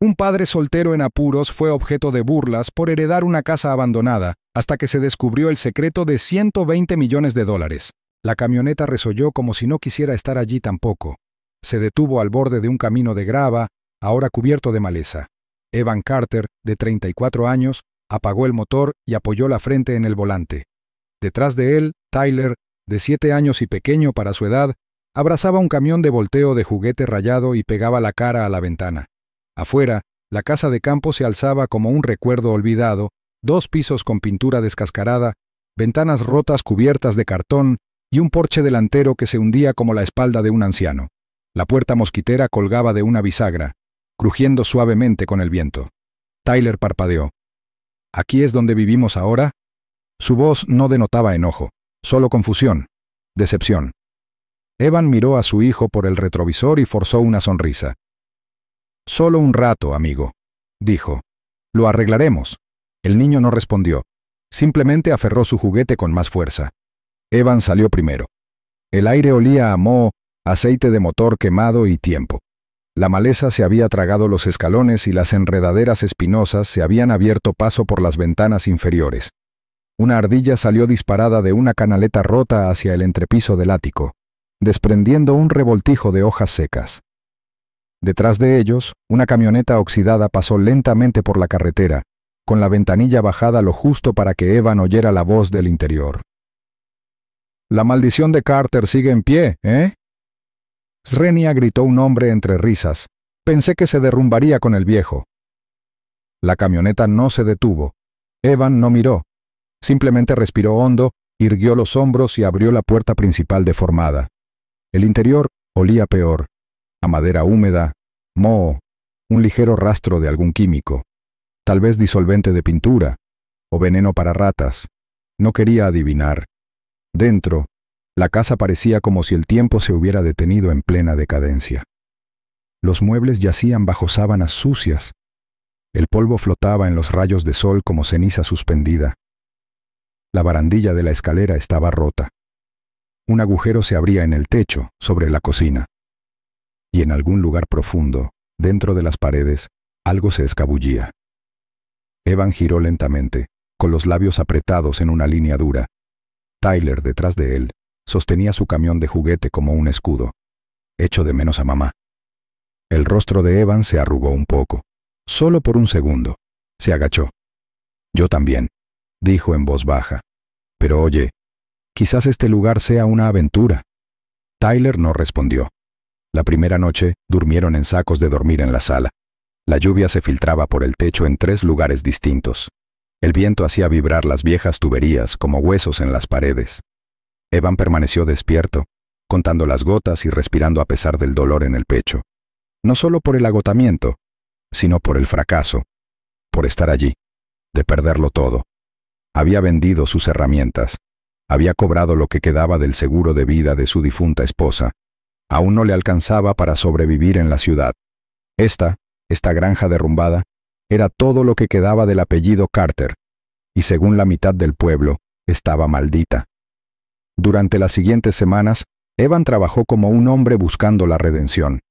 Un padre soltero en apuros fue objeto de burlas por heredar una casa abandonada, hasta que se descubrió el secreto de $120 millones. La camioneta resolló como si no quisiera estar allí tampoco. Se detuvo al borde de un camino de grava, ahora cubierto de maleza. Evan Carter, de 34 años, apagó el motor y apoyó la frente en el volante. Detrás de él, Tyler, de 7 años y pequeño para su edad, abrazaba un camión de volteo de juguete rayado y pegaba la cara a la ventana. Afuera, la casa de campo se alzaba como un recuerdo olvidado, 2 pisos con pintura descascarada, ventanas rotas cubiertas de cartón y un porche delantero que se hundía como la espalda de un anciano. La puerta mosquitera colgaba de una bisagra, crujiendo suavemente con el viento. Tyler parpadeó. ¿Aquí es donde vivimos ahora? Su voz no denotaba enojo, solo confusión, decepción. Evan miró a su hijo por el retrovisor y forzó una sonrisa. «Solo un rato, amigo», dijo. «Lo arreglaremos». El niño no respondió. Simplemente aferró su juguete con más fuerza. Evan salió primero. El aire olía a moho, aceite de motor quemado y tiempo. La maleza se había tragado los escalones y las enredaderas espinosas se habían abierto paso por las ventanas inferiores. Una ardilla salió disparada de una canaleta rota hacia el entrepiso del ático, desprendiendo un revoltijo de hojas secas. Detrás de ellos, una camioneta oxidada pasó lentamente por la carretera, con la ventanilla bajada lo justo para que Evan oyera la voz del interior. «La maldición de Carter sigue en pie, ¿eh?» Srenia, gritó un hombre entre risas. «Pensé que se derrumbaría con el viejo». La camioneta no se detuvo. Evan no miró. Simplemente respiró hondo, irguió los hombros y abrió la puerta principal deformada. El interior olía peor, a madera húmeda, moho, un ligero rastro de algún químico, tal vez disolvente de pintura, o veneno para ratas. No quería adivinar. Dentro, la casa parecía como si el tiempo se hubiera detenido en plena decadencia. Los muebles yacían bajo sábanas sucias. El polvo flotaba en los rayos de sol como ceniza suspendida. La barandilla de la escalera estaba rota. Un agujero se abría en el techo, sobre la cocina. Y en algún lugar profundo, dentro de las paredes, algo se escabullía. Evan giró lentamente, con los labios apretados en una línea dura. Tyler, detrás de él, sostenía su camión de juguete como un escudo. Echo de menos a mamá. El rostro de Evan se arrugó un poco, solo por un segundo. Se agachó. «Yo también», dijo en voz baja. «Pero oye, quizás este lugar sea una aventura». Tyler no respondió. La primera noche durmieron en sacos de dormir en la sala. La lluvia se filtraba por el techo en 3 lugares distintos. El viento hacía vibrar las viejas tuberías como huesos en las paredes. Evan permaneció despierto, contando las gotas y respirando a pesar del dolor en el pecho. No solo por el agotamiento, sino por el fracaso, por estar allí, de perderlo todo. Había vendido sus herramientas, había cobrado lo que quedaba del seguro de vida de su difunta esposa. Aún no le alcanzaba para sobrevivir en la ciudad. Esta granja derrumbada, era todo lo que quedaba del apellido Carter, y según la mitad del pueblo, estaba maldita. Durante las siguientes semanas, Evan trabajó como un hombre buscando la redención.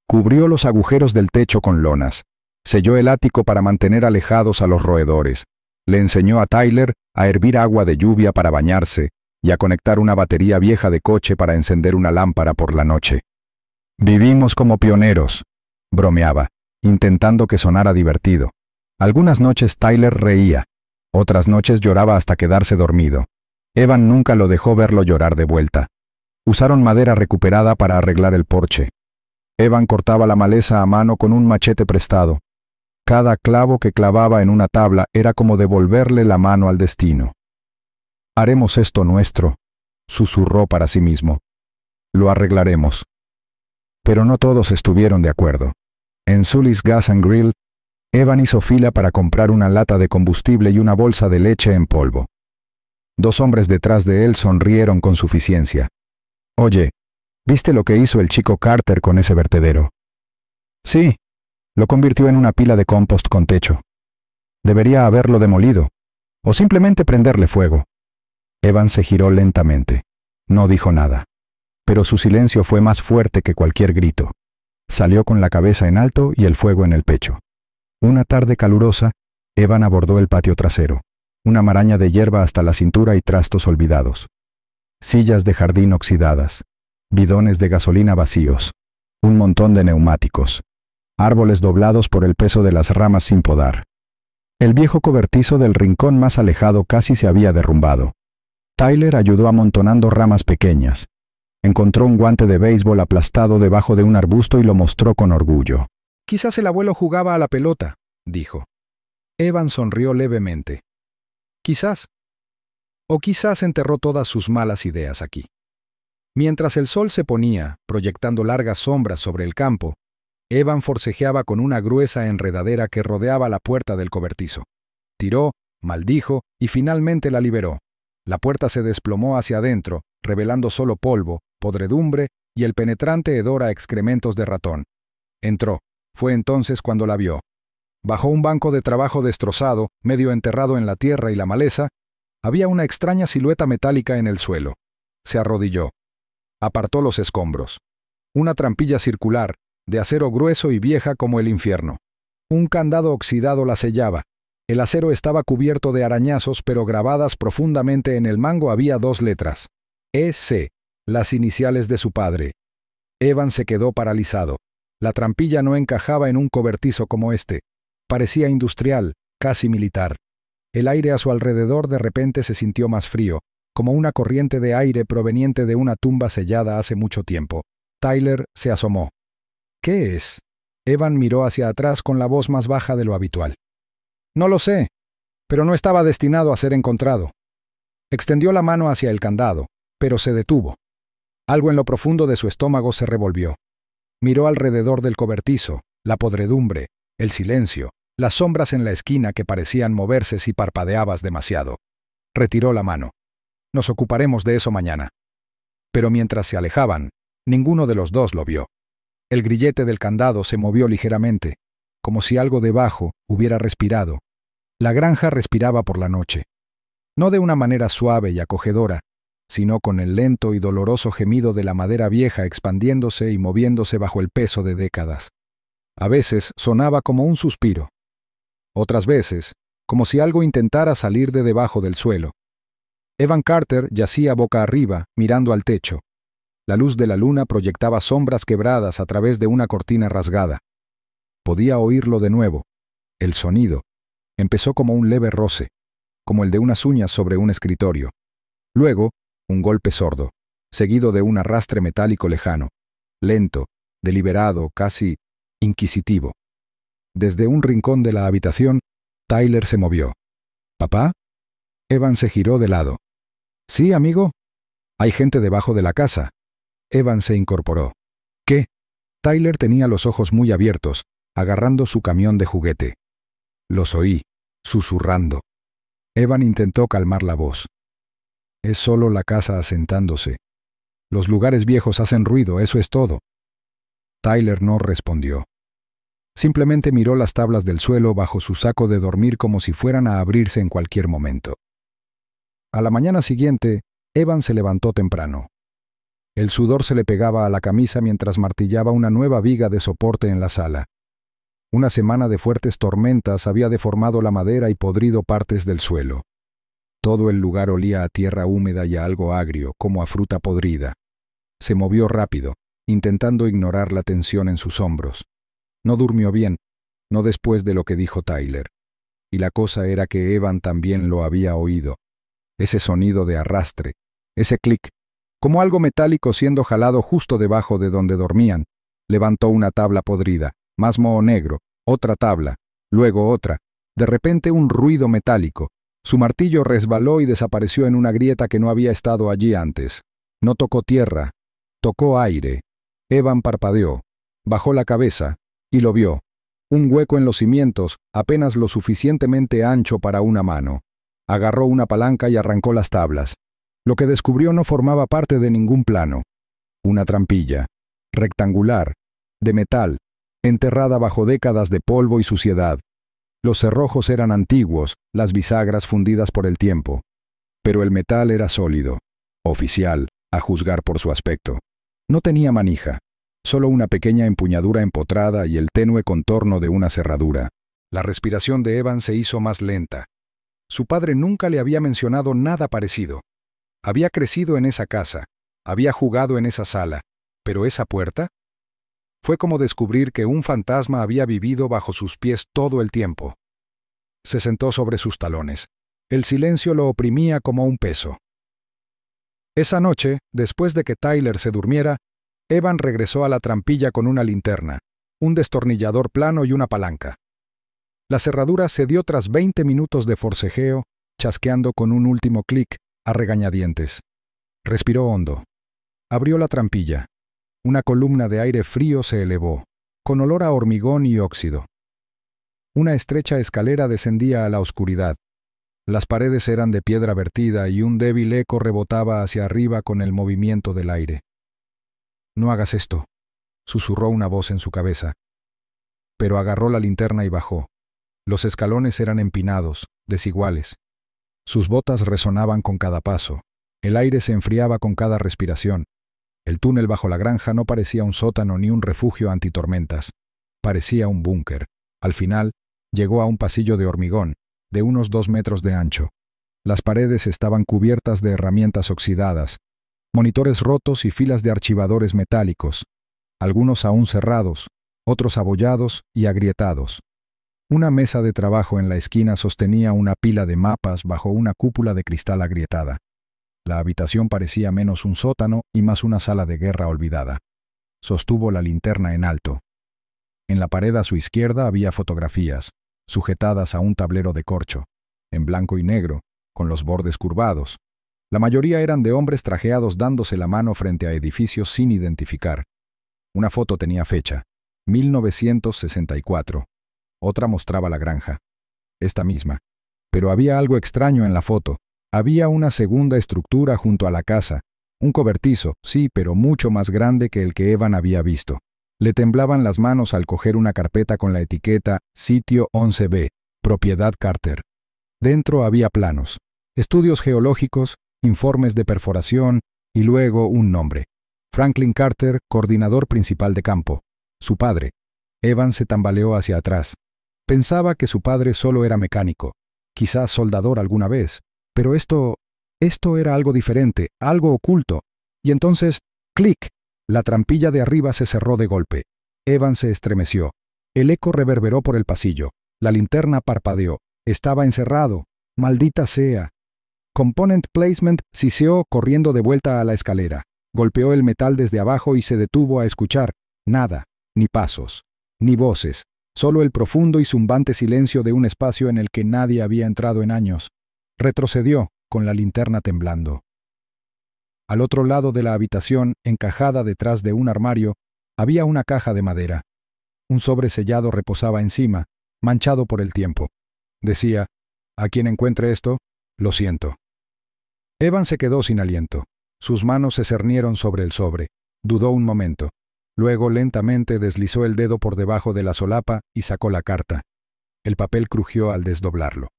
Cubrió los agujeros del techo con lonas, selló el ático para mantener alejados a los roedores, le enseñó a Tyler a hervir agua de lluvia para bañarse y a conectar una batería vieja de coche para encender una lámpara por la noche. «Vivimos como pioneros», bromeaba, intentando que sonara divertido. Algunas noches Tyler reía, otras noches lloraba hasta quedarse dormido. Evan nunca lo dejó verlo llorar de vuelta. Usaron madera recuperada para arreglar el porche. Evan cortaba la maleza a mano con un machete prestado. Cada clavo que clavaba en una tabla era como devolverle la mano al destino. «Haremos esto nuestro», susurró para sí mismo. «Lo arreglaremos». Pero no todos estuvieron de acuerdo. En Sully's Gas and Grill, Evan hizo fila para comprar una lata de combustible y una bolsa de leche en polvo. 2 hombres detrás de él sonrieron con suficiencia. «Oye, ¿viste lo que hizo el chico Carter con ese vertedero?» «Sí, lo convirtió en una pila de compost con techo. Debería haberlo demolido, o simplemente prenderle fuego». Evan se giró lentamente. No dijo nada, pero su silencio fue más fuerte que cualquier grito. Salió con la cabeza en alto y el fuego en el pecho. Una tarde calurosa, Evan abordó el patio trasero, una maraña de hierba hasta la cintura y trastos olvidados. Sillas de jardín oxidadas, bidones de gasolina vacíos, un montón de neumáticos, árboles doblados por el peso de las ramas sin podar. El viejo cobertizo del rincón más alejado casi se había derrumbado. Tyler ayudó amontonando ramas pequeñas. Encontró un guante de béisbol aplastado debajo de un arbusto y lo mostró con orgullo. «Quizás el abuelo jugaba a la pelota», dijo. Evan sonrió levemente. «Quizás. O quizás enterró todas sus malas ideas aquí». Mientras el sol se ponía, proyectando largas sombras sobre el campo, Evan forcejeaba con una gruesa enredadera que rodeaba la puerta del cobertizo. Tiró, maldijo y finalmente la liberó. La puerta se desplomó hacia adentro, revelando solo polvo, podredumbre y el penetrante hedor a excrementos de ratón. Entró. Fue entonces cuando la vio. Bajo un banco de trabajo destrozado, medio enterrado en la tierra y la maleza, había una extraña silueta metálica en el suelo. Se arrodilló. Apartó los escombros. Una trampilla circular, de acero grueso y vieja como el infierno. Un candado oxidado la sellaba. El acero estaba cubierto de arañazos, pero grabadas profundamente en el mango había 2 letras. E.C., las iniciales de su padre. Evan se quedó paralizado. La trampilla no encajaba en un cobertizo como este. Parecía industrial, casi militar. El aire a su alrededor de repente se sintió más frío, como una corriente de aire proveniente de una tumba sellada hace mucho tiempo. Tyler se asomó. «¿Qué es?». Evan miró hacia atrás con la voz más baja de lo habitual. «No lo sé, pero no estaba destinado a ser encontrado». Extendió la mano hacia el candado, pero se detuvo. Algo en lo profundo de su estómago se revolvió. Miró alrededor del cobertizo, la podredumbre, el silencio, las sombras en la esquina que parecían moverse si parpadeabas demasiado. Retiró la mano. «Nos ocuparemos de eso mañana». Pero mientras se alejaban, ninguno de los dos lo vio. El grillete del candado se movió ligeramente, como si algo debajo hubiera respirado. La granja respiraba por la noche. No de una manera suave y acogedora, sino con el lento y doloroso gemido de la madera vieja expandiéndose y moviéndose bajo el peso de décadas. A veces sonaba como un suspiro. Otras veces, como si algo intentara salir de debajo del suelo. Evan Carter yacía boca arriba, mirando al techo. La luz de la luna proyectaba sombras quebradas a través de una cortina rasgada. Podía oírlo de nuevo. El sonido empezó como un leve roce, como el de unas uñas sobre un escritorio. Luego, un golpe sordo, seguido de un arrastre metálico lejano, lento, deliberado, casi inquisitivo. Desde un rincón de la habitación, Tyler se movió. «¿Papá?». Evan se giró de lado. «Sí, amigo. Hay gente debajo de la casa». Evan se incorporó. «¿Qué?». Tyler tenía los ojos muy abiertos, agarrando su camión de juguete. Los oí, susurrando. Evan intentó calmar la voz. «Es solo la casa asentándose. Los lugares viejos hacen ruido, eso es todo». Tyler no respondió. Simplemente miró las tablas del suelo bajo su saco de dormir como si fueran a abrirse en cualquier momento. A la mañana siguiente, Evan se levantó temprano. El sudor se le pegaba a la camisa mientras martillaba una nueva viga de soporte en la sala. Una semana de fuertes tormentas había deformado la madera y podrido partes del suelo. Todo el lugar olía a tierra húmeda y a algo agrio, como a fruta podrida. Se movió rápido, intentando ignorar la tensión en sus hombros. No durmió bien, no después de lo que dijo Tyler. Y la cosa era que Evan también lo había oído. Ese sonido de arrastre, ese clic, como algo metálico siendo jalado justo debajo de donde dormían. Levantó una tabla podrida, más moho negro, otra tabla, luego otra. De repente un ruido metálico. Su martillo resbaló y desapareció en una grieta que no había estado allí antes. No tocó tierra, tocó aire. Evan parpadeó, bajó la cabeza y lo vio. Un hueco en los cimientos, apenas lo suficientemente ancho para una mano. Agarró una palanca y arrancó las tablas. Lo que descubrió no formaba parte de ningún plano. Una trampilla, rectangular, de metal, enterrada bajo décadas de polvo y suciedad. Los cerrojos eran antiguos, las bisagras fundidas por el tiempo. Pero el metal era sólido, oficial, a juzgar por su aspecto. No tenía manija, solo una pequeña empuñadura empotrada y el tenue contorno de una cerradura. La respiración de Evan se hizo más lenta. Su padre nunca le había mencionado nada parecido. Había crecido en esa casa, había jugado en esa sala, pero ¿esa puerta? Fue como descubrir que un fantasma había vivido bajo sus pies todo el tiempo. Se sentó sobre sus talones. El silencio lo oprimía como un peso. Esa noche, después de que Tyler se durmiera, Evan regresó a la trampilla con una linterna, un destornillador plano y una palanca. La cerradura cedió tras 20 minutos de forcejeo, chasqueando con un último clic a regañadientes. Respiró hondo. Abrió la trampilla. Una columna de aire frío se elevó, con olor a hormigón y óxido. Una estrecha escalera descendía a la oscuridad. Las paredes eran de piedra vertida y un débil eco rebotaba hacia arriba con el movimiento del aire. «No hagas esto», susurró una voz en su cabeza. Pero agarró la linterna y bajó. Los escalones eran empinados, desiguales. Sus botas resonaban con cada paso. El aire se enfriaba con cada respiración. El túnel bajo la granja no parecía un sótano ni un refugio antitormentas. Parecía un búnker. Al final, llegó a un pasillo de hormigón, de unos 2 metros de ancho. Las paredes estaban cubiertas de herramientas oxidadas, monitores rotos y filas de archivadores metálicos, algunos aún cerrados, otros abollados y agrietados. Una mesa de trabajo en la esquina sostenía una pila de mapas bajo una cúpula de cristal agrietada. La habitación parecía menos un sótano y más una sala de guerra olvidada. Sostuvo la linterna en alto. En la pared a su izquierda había fotografías, sujetadas a un tablero de corcho, en blanco y negro, con los bordes curvados. La mayoría eran de hombres trajeados dándose la mano frente a edificios sin identificar. Una foto tenía fecha, 1964. Otra mostraba la granja. Esta misma. Pero había algo extraño en la foto. Había una segunda estructura junto a la casa. Un cobertizo, sí, pero mucho más grande que el que Evan había visto. Le temblaban las manos al coger una carpeta con la etiqueta Sitio 11B, Propiedad Carter. Dentro había planos, estudios geológicos, informes de perforación y luego un nombre. Franklin Carter, coordinador principal de campo. Su padre. Evan se tambaleó hacia atrás. Pensaba que su padre solo era mecánico, quizás soldador alguna vez, pero esto era algo diferente, algo oculto. Y entonces, ¡clic! La trampilla de arriba se cerró de golpe. Evan se estremeció. El eco reverberó por el pasillo. La linterna parpadeó. Estaba encerrado. ¡Maldita sea! Component Placement siseó corriendo de vuelta a la escalera. Golpeó el metal desde abajo y se detuvo a escuchar. Nada, ni pasos, ni voces. Solo el profundo y zumbante silencio de un espacio en el que nadie había entrado en años. Retrocedió, con la linterna temblando. Al otro lado de la habitación, encajada detrás de un armario, había una caja de madera. Un sobre sellado reposaba encima, manchado por el tiempo. Decía, «A quien encuentre esto, lo siento». Evan se quedó sin aliento. Sus manos se cernieron sobre el sobre. Dudó un momento. Luego lentamente deslizó el dedo por debajo de la solapa y sacó la carta. El papel crujió al desdoblarlo.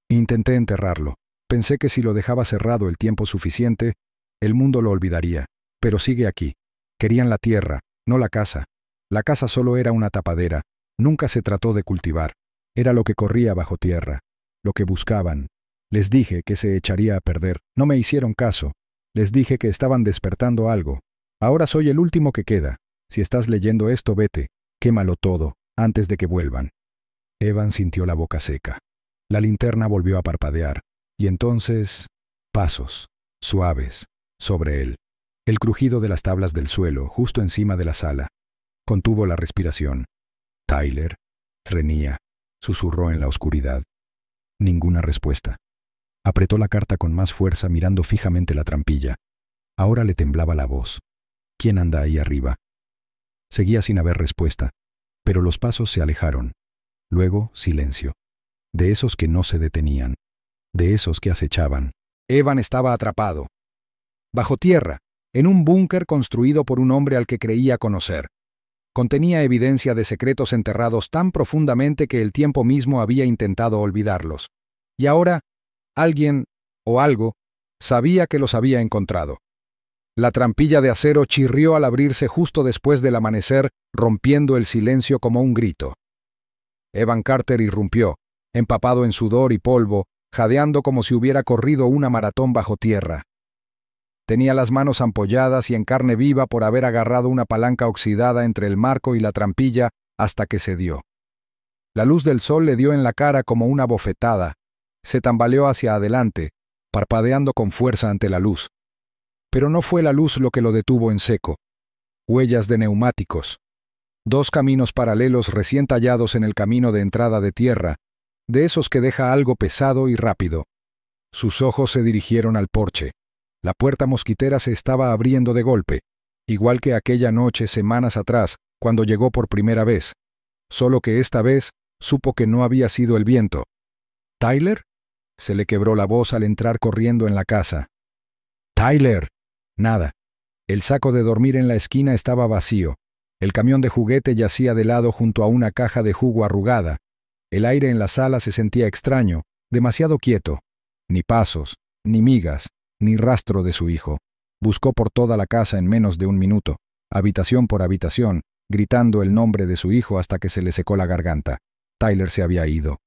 Intenté enterrarlo. Pensé que si lo dejaba cerrado el tiempo suficiente, el mundo lo olvidaría. Pero sigue aquí. Querían la tierra, no la casa. La casa solo era una tapadera. Nunca se trató de cultivar. Era lo que corría bajo tierra. Lo que buscaban. Les dije que se echaría a perder. No me hicieron caso. Les dije que estaban despertando algo. Ahora soy el último que queda. Si estás leyendo esto, vete. Quémalo todo, antes de que vuelvan. Evan sintió la boca seca. La linterna volvió a parpadear. Y entonces, pasos, suaves, sobre él. El crujido de las tablas del suelo, justo encima de la sala. Contuvo la respiración. Tyler, reñía, susurró en la oscuridad. Ninguna respuesta. Apretó la carta con más fuerza mirando fijamente la trampilla. Ahora le temblaba la voz. ¿Quién anda ahí arriba? Seguía sin haber respuesta, pero los pasos se alejaron. Luego, silencio. De esos que no se detenían. De esos que acechaban. Evan estaba atrapado. Bajo tierra, en un búnker construido por un hombre al que creía conocer. Contenía evidencia de secretos enterrados tan profundamente que el tiempo mismo había intentado olvidarlos. Y ahora, alguien, o algo, sabía que los había encontrado. La trampilla de acero chirrió al abrirse justo después del amanecer, rompiendo el silencio como un grito. Evan Carter irrumpió, empapado en sudor y polvo, jadeando como si hubiera corrido una maratón bajo tierra. Tenía las manos ampolladas y en carne viva por haber agarrado una palanca oxidada entre el marco y la trampilla hasta que cedió. La luz del sol le dio en la cara como una bofetada. Se tambaleó hacia adelante, parpadeando con fuerza ante la luz. Pero no fue la luz lo que lo detuvo en seco. Huellas de neumáticos. 2 caminos paralelos recién tallados en el camino de entrada de tierra, de esos que deja algo pesado y rápido. Sus ojos se dirigieron al porche. La puerta mosquitera se estaba abriendo de golpe, igual que aquella noche semanas atrás, cuando llegó por primera vez. Solo que esta vez supo que no había sido el viento. ¿Tyler? Se le quebró la voz al entrar corriendo en la casa. ¡Tyler! Nada. El saco de dormir en la esquina estaba vacío. El camión de juguete yacía de lado junto a una caja de jugo arrugada. El aire en la sala se sentía extraño, demasiado quieto. Ni pasos, ni migas, ni rastro de su hijo. Buscó por toda la casa en menos de 1 minuto, habitación por habitación, gritando el nombre de su hijo hasta que se le secó la garganta. Tyler se había ido.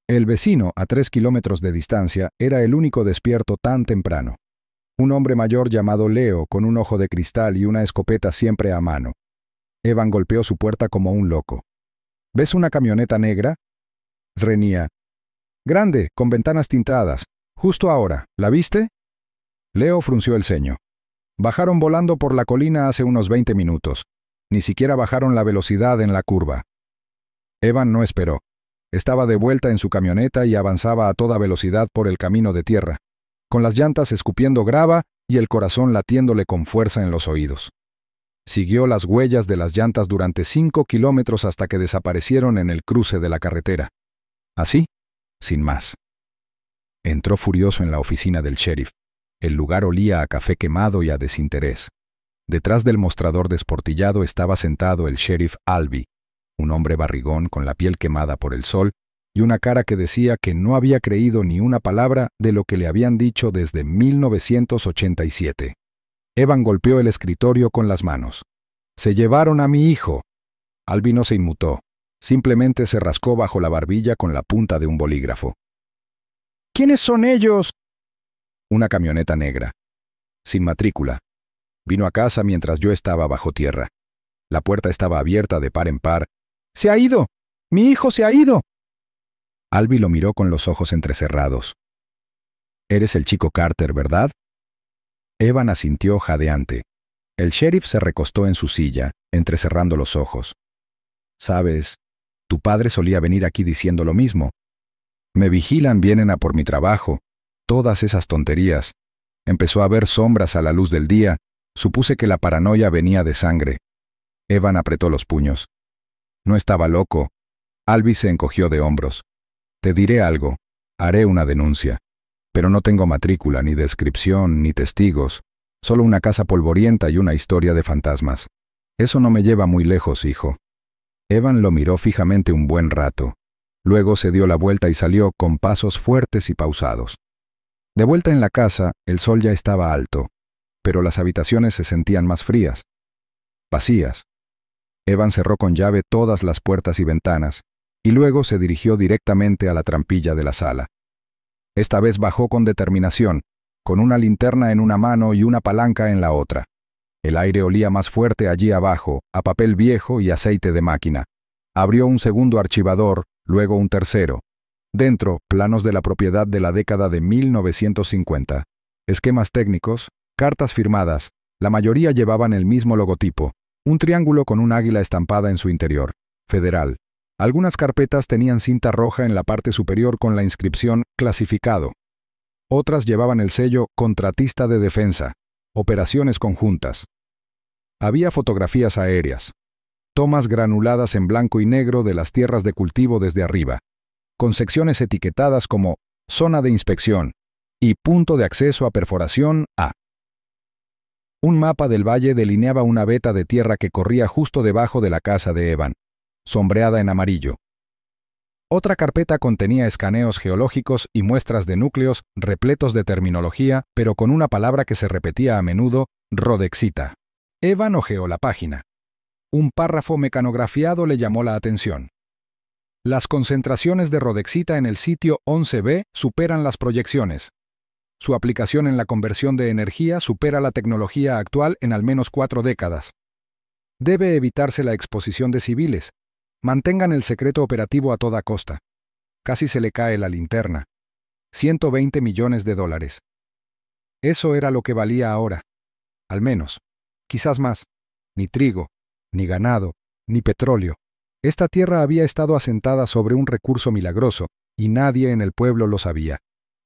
El vecino, a 3 kilómetros de distancia, era el único despierto tan temprano. Un hombre mayor llamado Leo, con un ojo de cristal y una escopeta siempre a mano. Evan golpeó su puerta como un loco. ¿Ves una camioneta negra? Reñía. Grande, con ventanas tintadas. Justo ahora. ¿La viste? Leo frunció el ceño. Bajaron volando por la colina hace unos 20 minutos. Ni siquiera bajaron la velocidad en la curva. Evan no esperó. Estaba de vuelta en su camioneta y avanzaba a toda velocidad por el camino de tierra, con las llantas escupiendo grava y el corazón latiéndole con fuerza en los oídos. Siguió las huellas de las llantas durante 5 kilómetros hasta que desaparecieron en el cruce de la carretera. Así, sin más. Entró furioso en la oficina del sheriff. El lugar olía a café quemado y a desinterés. Detrás del mostrador desportillado estaba sentado el sheriff Albee, un hombre barrigón con la piel quemada por el sol y una cara que decía que no había creído ni una palabra de lo que le habían dicho desde 1987. Evan golpeó el escritorio con las manos. «¡Se llevaron a mi hijo!». Albee no se inmutó, simplemente se rascó bajo la barbilla con la punta de un bolígrafo. «¿Quiénes son ellos?». «Una camioneta negra. Sin matrícula. Vino a casa mientras yo estaba bajo tierra. La puerta estaba abierta de par en par. «¡Se ha ido! ¡Mi hijo se ha ido!». Albee lo miró con los ojos entrecerrados. «Eres el chico Carter, ¿verdad?». Evan asintió jadeante. El sheriff se recostó en su silla, entrecerrando los ojos. «Sabes, tu padre solía venir aquí diciendo lo mismo. Me vigilan, vienen a por mi trabajo. Todas esas tonterías. Empezó a ver sombras a la luz del día. Supuse que la paranoia venía de sangre». Evan apretó los puños. No estaba loco. Albee se encogió de hombros. «Te diré algo. Haré una denuncia. Pero no tengo matrícula, ni descripción, ni testigos. Solo una casa polvorienta y una historia de fantasmas. Eso no me lleva muy lejos, hijo». Evan lo miró fijamente un buen rato. Luego se dio la vuelta y salió con pasos fuertes y pausados. De vuelta en la casa, el sol ya estaba alto, pero las habitaciones se sentían más frías. Vacías. Evan cerró con llave todas las puertas y ventanas, y luego se dirigió directamente a la trampilla de la sala. Esta vez bajó con determinación, con una linterna en una mano y una palanca en la otra. El aire olía más fuerte allí abajo, a papel viejo y aceite de máquina. Abrió un segundo archivador, luego un tercero. Dentro, planos de la propiedad de la década de 1950. Esquemas técnicos, cartas firmadas, la mayoría llevaban el mismo logotipo, un triángulo con un águila estampada en su interior, Federal. Algunas carpetas tenían cinta roja en la parte superior con la inscripción «Clasificado». Otras llevaban el sello «Contratista de defensa», «Operaciones conjuntas». Había fotografías aéreas, tomas granuladas en blanco y negro de las tierras de cultivo desde arriba, con secciones etiquetadas como «Zona de inspección» y «Punto de acceso a perforación A». Un mapa del valle delineaba una veta de tierra que corría justo debajo de la casa de Evan, sombreada en amarillo. Otra carpeta contenía escaneos geológicos y muestras de núcleos repletos de terminología, pero con una palabra que se repetía a menudo, rodexita. Evan hojeó la página. Un párrafo mecanografiado le llamó la atención. Las concentraciones de rodexita en el sitio 11B superan las proyecciones. Su aplicación en la conversión de energía supera la tecnología actual en al menos 4 décadas. Debe evitarse la exposición de civiles. Mantengan el secreto operativo a toda costa. Casi se le cae la linterna. 120 millones de dólares. Eso era lo que valía ahora. Al menos. Quizás más. Ni trigo, ni ganado, ni petróleo. Esta tierra había estado asentada sobre un recurso milagroso, y nadie en el pueblo lo sabía,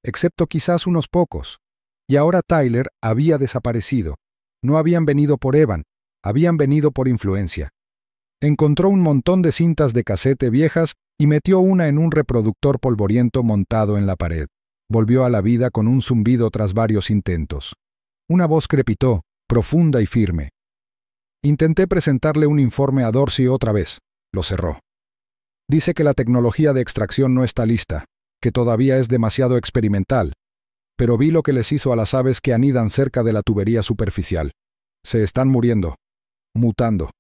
excepto quizás unos pocos. Y ahora Tyler había desaparecido. No habían venido por Evan, habían venido por influencia. Encontró un montón de cintas de casete viejas y metió una en un reproductor polvoriento montado en la pared. Volvió a la vida con un zumbido tras varios intentos. Una voz crepitó, profunda y firme. Intenté presentarle un informe a Dorsey otra vez. Lo cerró. Dice que la tecnología de extracción no está lista, que todavía es demasiado experimental. Pero vi lo que les hizo a las aves que anidan cerca de la tubería superficial. Se están muriendo. Mutando.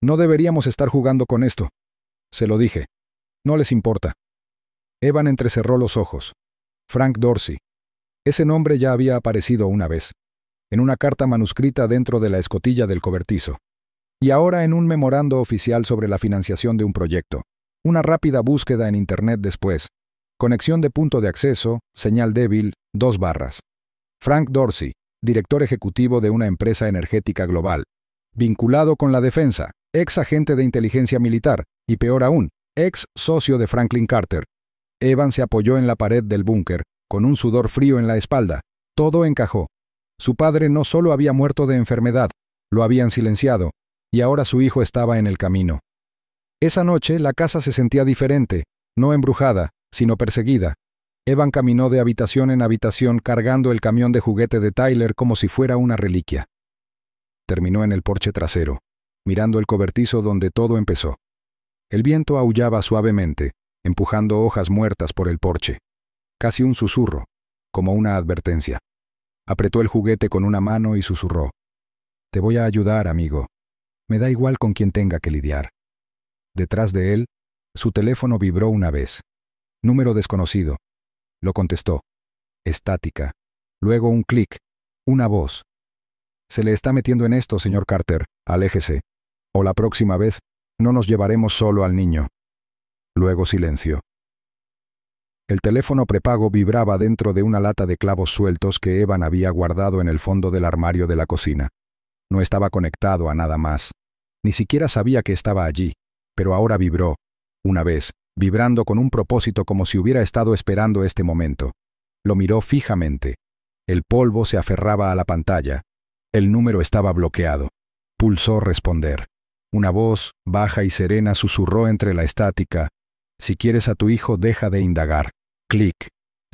No deberíamos estar jugando con esto. Se lo dije. No les importa. Evan entrecerró los ojos. Frank Dorsey. Ese nombre ya había aparecido una vez, en una carta manuscrita dentro de la escotilla del cobertizo. Y ahora en un memorando oficial sobre la financiación de un proyecto. Una rápida búsqueda en Internet después. Conexión de punto de acceso, señal débil, 2 barras. Frank Dorsey, director ejecutivo de una empresa energética global. Vinculado con la defensa, ex agente de inteligencia militar, y peor aún, ex socio de Franklin Carter. Evan se apoyó en la pared del búnker, con un sudor frío en la espalda. Todo encajó. Su padre no solo había muerto de enfermedad, lo habían silenciado, y ahora su hijo estaba en el camino. Esa noche la casa se sentía diferente, no embrujada, sino perseguida. Evan caminó de habitación en habitación cargando el camión de juguete de Tyler como si fuera una reliquia. Terminó en el porche trasero, mirando el cobertizo donde todo empezó. El viento aullaba suavemente, empujando hojas muertas por el porche. Casi un susurro, como una advertencia. Apretó el juguete con una mano y susurró. «Te voy a ayudar, amigo. Me da igual con quién tenga que lidiar». Detrás de él, su teléfono vibró una vez. Número desconocido. Lo contestó. Estática. Luego un clic. Una voz. «Se le está metiendo en esto, señor Carter. Aléjese. O la próxima vez, no nos llevaremos solo al niño». Luego silencio. El teléfono prepago vibraba dentro de una lata de clavos sueltos que Evan había guardado en el fondo del armario de la cocina. No estaba conectado a nada más. Ni siquiera sabía que estaba allí, pero ahora vibró, una vez, vibrando con un propósito como si hubiera estado esperando este momento. Lo miró fijamente. El polvo se aferraba a la pantalla. El número estaba bloqueado. Pulsó responder. Una voz, baja y serena, susurró entre la estática. «Si quieres a tu hijo, deja de indagar». Clic.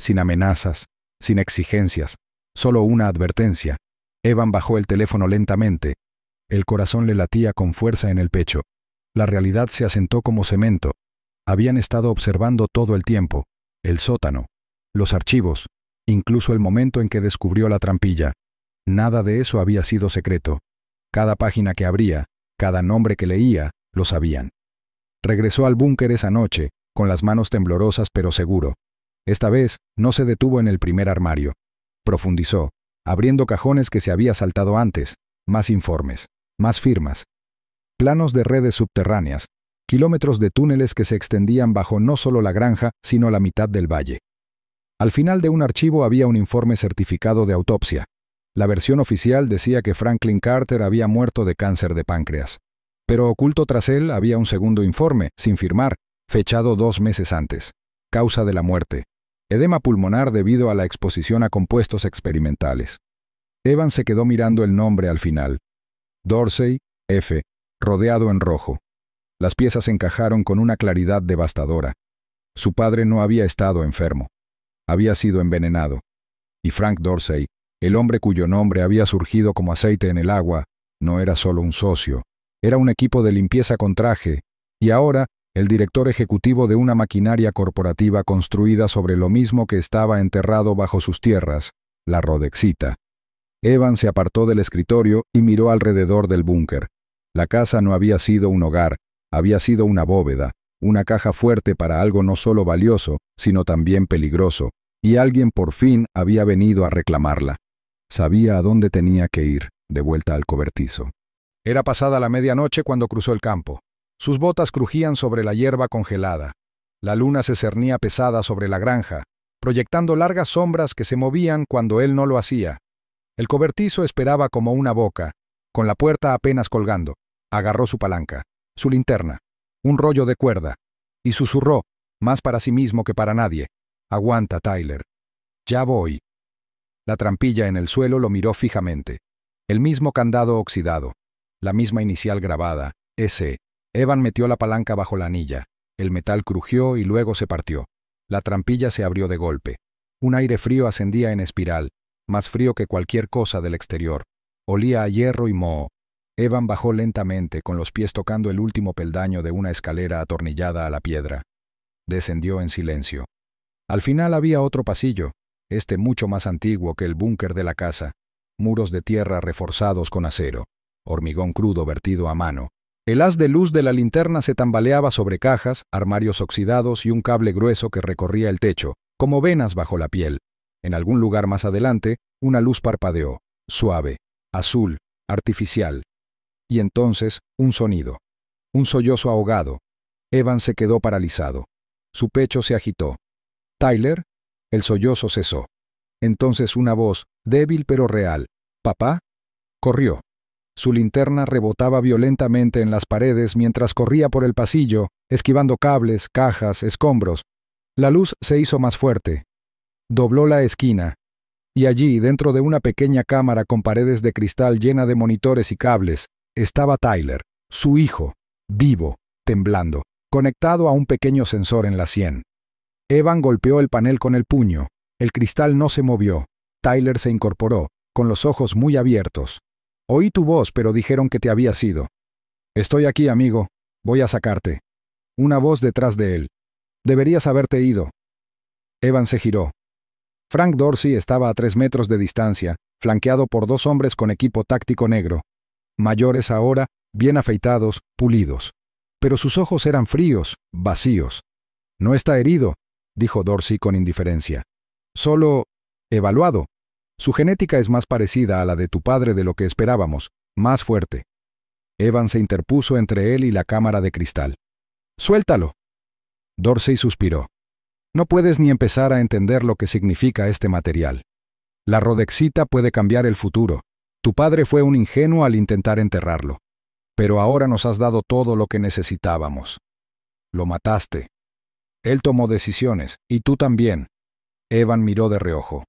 Sin amenazas, sin exigencias, solo una advertencia. Evan bajó el teléfono lentamente. El corazón le latía con fuerza en el pecho. La realidad se asentó como cemento. Habían estado observando todo el tiempo. El sótano, los archivos, incluso el momento en que descubrió la trampilla. Nada de eso había sido secreto. Cada página que abría, cada nombre que leía, lo sabían. Regresó al búnker esa noche, con las manos temblorosas pero seguro. Esta vez no se detuvo en el primer armario. Profundizó, abriendo cajones que se había saltado antes, más informes, más firmas. Planos de redes subterráneas, kilómetros de túneles que se extendían bajo no solo la granja, sino la mitad del valle. Al final de un archivo había un informe certificado de autopsia. La versión oficial decía que Franklin Carter había muerto de cáncer de páncreas. Pero oculto tras él había un segundo informe, sin firmar, fechado 2 meses antes. Causa de la muerte: edema pulmonar debido a la exposición a compuestos experimentales. Evan se quedó mirando el nombre al final. Dorsey, F., rodeado en rojo. Las piezas encajaron con una claridad devastadora. Su padre no había estado enfermo. Había sido envenenado. Y Frank Dorsey, el hombre cuyo nombre había surgido como aceite en el agua, no era solo un socio. Era un equipo de limpieza con traje, y ahora el director ejecutivo de una maquinaria corporativa construida sobre lo mismo que estaba enterrado bajo sus tierras, la Rodexita. Evan se apartó del escritorio y miró alrededor del búnker. La casa no había sido un hogar, había sido una bóveda, una caja fuerte para algo no solo valioso, sino también peligroso, y alguien por fin había venido a reclamarla. Sabía a dónde tenía que ir, de vuelta al cobertizo. Era pasada la medianoche cuando cruzó el campo. Sus botas crujían sobre la hierba congelada. La luna se cernía pesada sobre la granja, proyectando largas sombras que se movían cuando él no lo hacía. El cobertizo esperaba como una boca, con la puerta apenas colgando. Agarró su palanca, su linterna, un rollo de cuerda, y susurró, más para sí mismo que para nadie: «Aguanta, Tyler. Ya voy». La trampilla en el suelo lo miró fijamente. El mismo candado oxidado, la misma inicial grabada, S. Evan metió la palanca bajo la anilla. El metal crujió y luego se partió. La trampilla se abrió de golpe. Un aire frío ascendía en espiral, más frío que cualquier cosa del exterior. Olía a hierro y moho. Evan bajó lentamente, con los pies tocando el último peldaño de una escalera atornillada a la piedra. Descendió en silencio. Al final había otro pasillo, mucho más antiguo que el búnker de la casa. Muros de tierra reforzados con acero, hormigón crudo vertido a mano. El haz de luz de la linterna se tambaleaba sobre cajas, armarios oxidados y un cable grueso que recorría el techo, como venas bajo la piel. En algún lugar más adelante, una luz parpadeó, suave, azul, artificial. Y entonces, un sonido. Un sollozo ahogado. Evan se quedó paralizado. Su pecho se agitó. «¿Tyler?» El sollozo cesó. Entonces una voz, débil pero real. «¿Papá?» Corrió. Su linterna rebotaba violentamente en las paredes mientras corría por el pasillo, esquivando cables, cajas, escombros. La luz se hizo más fuerte. Dobló la esquina. Y allí, dentro de una pequeña cámara con paredes de cristal llena de monitores y cables, estaba Tyler, su hijo, vivo, temblando, conectado a un pequeño sensor en la sien. Evan golpeó el panel con el puño. El cristal no se movió. Tyler se incorporó, con los ojos muy abiertos. «Oí tu voz, pero dijeron que te habías ido». «Estoy aquí, amigo. Voy a sacarte». Una voz detrás de él. «Deberías haberte ido». Evan se giró. Frank Dorsey estaba a 3 metros de distancia, flanqueado por 2 hombres con equipo táctico negro. Mayores ahora, bien afeitados, pulidos. Pero sus ojos eran fríos, vacíos. «No está herido», dijo Dorsey con indiferencia. «Solo evaluado. Su genética es más parecida a la de tu padre de lo que esperábamos, más fuerte». Evan se interpuso entre él y la cámara de cristal. «Suéltalo». Dorsey suspiró. «No puedes ni empezar a entender lo que significa este material. La rodexita puede cambiar el futuro. Tu padre fue un ingenuo al intentar enterrarlo. Pero ahora nos has dado todo lo que necesitábamos. Lo mataste. Él tomó decisiones, y tú también». Evan miró de reojo.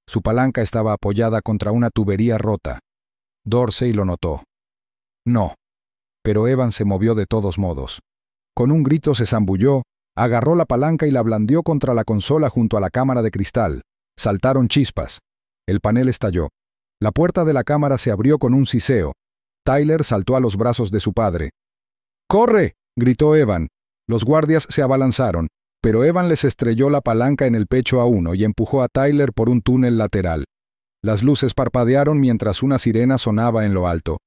Su palanca estaba apoyada contra una tubería rota. Dorsey lo notó. No. Pero Evan se movió de todos modos. Con un grito se zambulló, agarró la palanca y la blandió contra la consola junto a la cámara de cristal. Saltaron chispas. El panel estalló. La puerta de la cámara se abrió con un siseo. Tyler saltó a los brazos de su padre. «¡Corre!», gritó Evan. Los guardias se abalanzaron, pero Evan les estrelló la palanca en el pecho a uno y empujó a Tyler por un túnel lateral. Las luces parpadearon mientras una sirena sonaba en lo alto.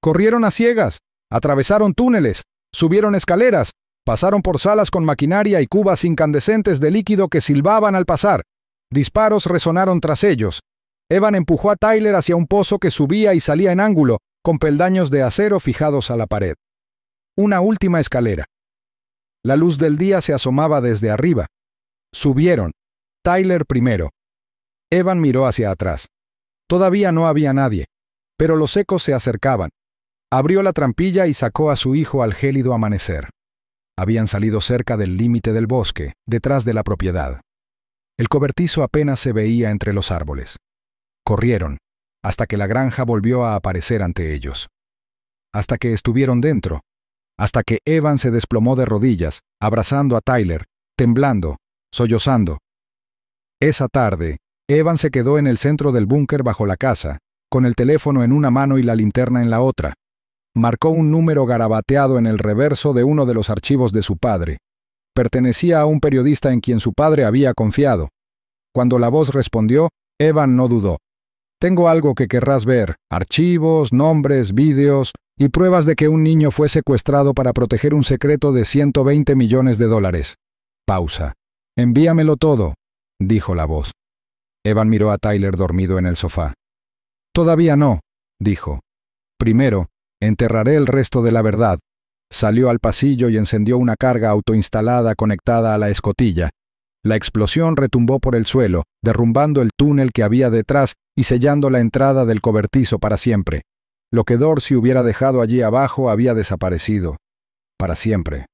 «Corrieron a ciegas, atravesaron túneles, subieron escaleras, pasaron por salas con maquinaria y cubas incandescentes de líquido que silbaban al pasar. Disparos resonaron tras ellos. Evan empujó a Tyler hacia un pozo que subía y salía en ángulo, con peldaños de acero fijados a la pared. Una última escalera. La luz del día se asomaba desde arriba. Subieron. Tyler primero. Evan miró hacia atrás. Todavía no había nadie, pero los ecos se acercaban. Abrió la trampilla y sacó a su hijo al gélido amanecer. Habían salido cerca del límite del bosque, detrás de la propiedad. El cobertizo apenas se veía entre los árboles. Corrieron, hasta que la granja volvió a aparecer ante ellos. Hasta que estuvieron dentro. Hasta que Evan se desplomó de rodillas, abrazando a Tyler, temblando, sollozando. Esa tarde, Evan se quedó en el centro del búnker bajo la casa, con el teléfono en una mano y la linterna en la otra. Marcó un número garabateado en el reverso de uno de los archivos de su padre. Pertenecía a un periodista en quien su padre había confiado. Cuando la voz respondió, Evan no dudó. «Tengo algo que querrás ver, archivos, nombres, vídeos, Y pruebas de que un niño fue secuestrado para proteger un secreto de 120 millones de dólares. Pausa. Envíamelo todo, dijo la voz. Evan miró a Tyler dormido en el sofá. Todavía no, dijo. Primero, enterraré el resto de la verdad. Salió al pasillo y encendió una carga autoinstalada conectada a la escotilla. La explosión retumbó por el suelo, derrumbando el túnel que había detrás y sellando la entrada del cobertizo para siempre. Lo que Dorsey hubiera dejado allí abajo había desaparecido. Para siempre.